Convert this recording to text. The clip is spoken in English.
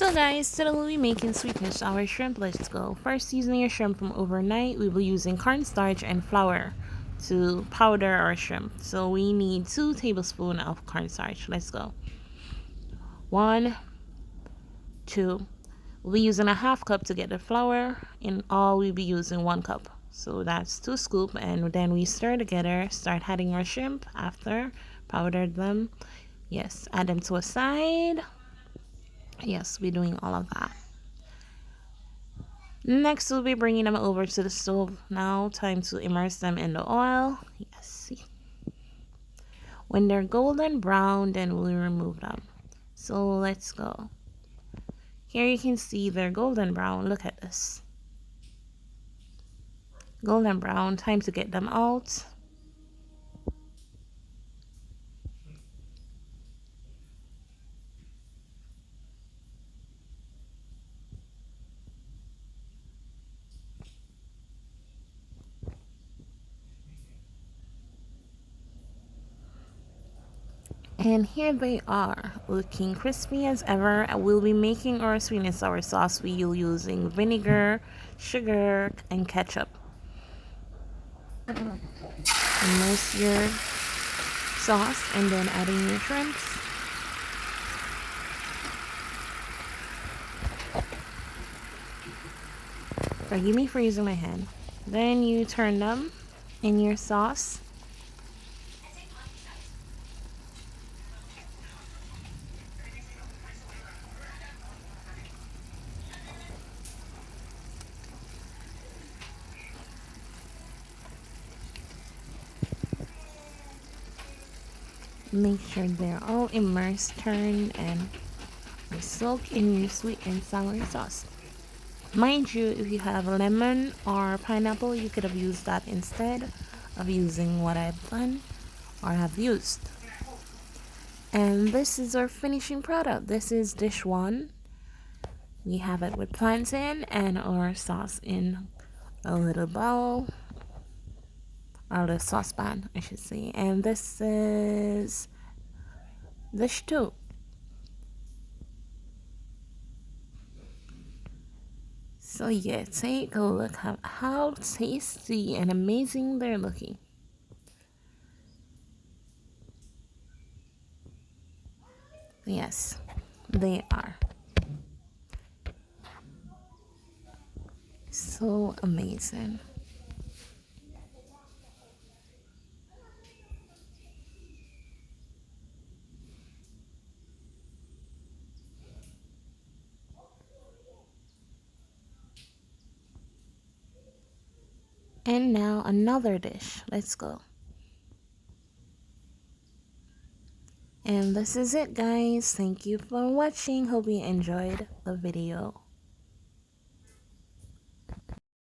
So guys, today we'll be making sweet and sour shrimp. Let's go. First, seasoning your shrimp from overnight. We will be using cornstarch and flour to powder our shrimp. So we need 2 tablespoons of cornstarch. Let's go. 1, 2. We'll be using a half cup to get the flour. In all, we'll be using 1 cup. So that's 2 scoops, and then we stir together. Start adding our shrimp after powdered them. Yes, add them to a side. Yes, we're doing all of that. Next, we'll be bringing them over to the stove. Now, time to immerse them in the oil. Yes, see. When they're golden brown, then we'll remove them. So let's go. Here you can see they're golden brown. Look at this. Golden brown. Time to get them out. And here they are, looking crispy as ever. We'll be making our sweet and sour sauce. We'll be using vinegar, sugar, and ketchup. Immerse your sauce and then adding your shrimps. Forgive me for using my hand. Then you turn them in your sauce. Make sure they're all immersed, turned, and soaked in your sweet and sour sauce. Mind you, if you have lemon or pineapple, you could have used that instead of using what I've done or have used. And this is our finishing product. This is dish 1. We have it with plantain and our sauce in a little bowl, or the saucepan, I should say. And this is dish 2. So yeah, take a look at how tasty and amazing they're looking. Yes, they are. So amazing. And now another dish. Let's go. And this is it, guys. Thank you for watching. Hope you enjoyed the video.